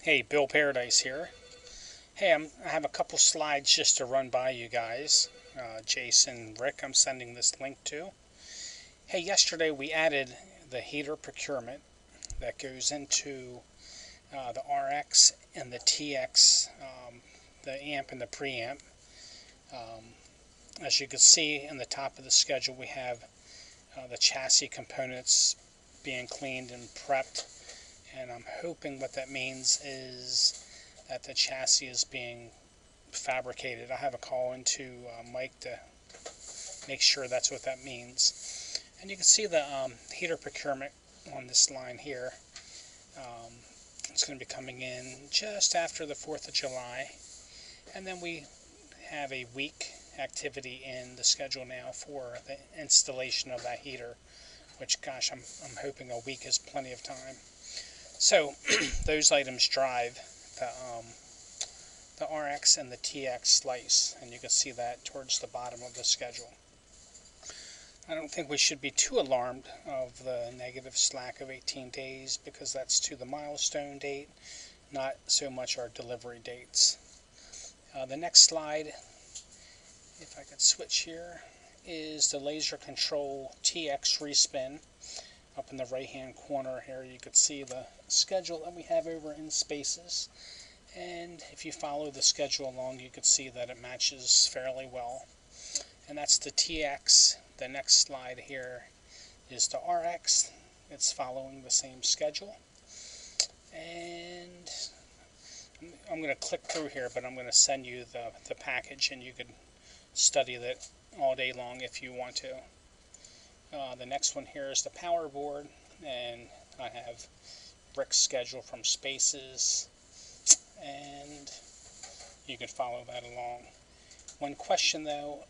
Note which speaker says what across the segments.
Speaker 1: Hey, Bill Paradise here. Hey, I have a couple slides just to run by you guys. Jason, Rick, I'm sending this link to. Hey, yesterday we added the heater procurement that goes into the RX and the TX, the amp and the preamp. As you can see in the top of the schedule, we have the chassis components being cleaned and prepped. And I'm hoping what that means is that the chassis is being fabricated. I have a call into Mike to make sure that's what that means. And you can see the heater procurement on this line here. It's going to be coming in just after the 4th of July. And then we have a week activity in the schedule now for the installation of that heater, which, gosh, I'm hoping a week is plenty of time. So those items drive the RX and the TX slice, and you can see that towards the bottom of the schedule. I don't think we should be too alarmed of the negative slack of 18 days because that's to the milestone date, not so much our delivery dates. The next slide, if I could switch here, is the laser control TX respin. Up in the right hand corner here you could see the schedule that we have over in Spaces, and if you follow the schedule along you could see that it matches fairly well. And that's the TX. The next slide here is the RX. It's following the same schedule, and I'm going to click through here, but I'm going to send you the package and you could study that all day long if you want to. The next one here is the power board, and I have Rick's schedule from Spaces, and you can follow that along. One question though,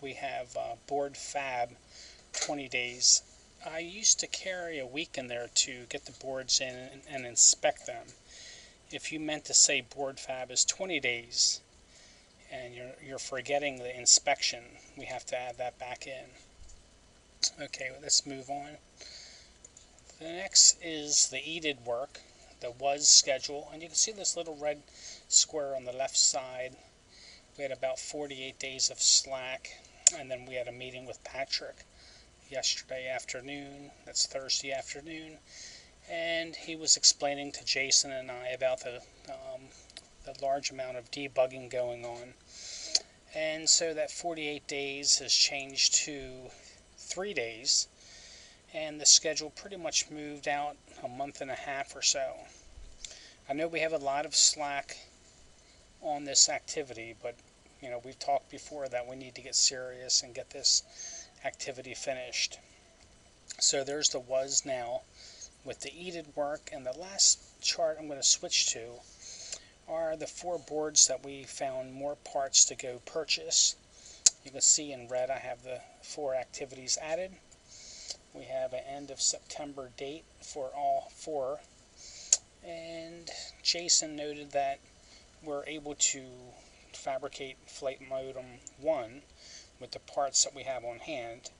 Speaker 1: we have board fab 20 days. I used to carry a week in there to get the boards in and inspect them. If you meant to say board fab is 20 days and you're forgetting the inspection, we have to add that back in. Okay, well, let's move on. The next is the EDID work, the was schedule, and you can see this little red square on the left side. We had about 48 days of slack, and then we had a meeting with Patrick yesterday afternoon, that's Thursday afternoon, and he was explaining to Jason and I about the large amount of debugging going on. And so that 48 days has changed to 3 days, and the schedule pretty much moved out a month and a half or so. I know we have a lot of slack on this activity, but you know, we've talked before that we need to get serious and get this activity finished. So there's the was now with the EDID work, and the last chart I'm going to switch to are the 4 boards that we found more parts to go purchase. You can see in red I have the 4 activities added. We have an end of September date for all 4. And Jason noted that we're able to fabricate Flight Modem 1 with the parts that we have on hand.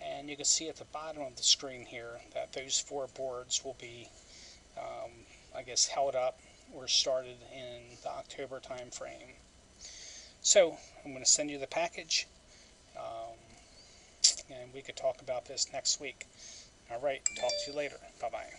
Speaker 1: And you can see at the bottom of the screen here that those 4 boards will be, I guess, held up or started in the October time frame. So I'm going to send you the package, and we could talk about this next week. All right, talk to you later. Bye-bye.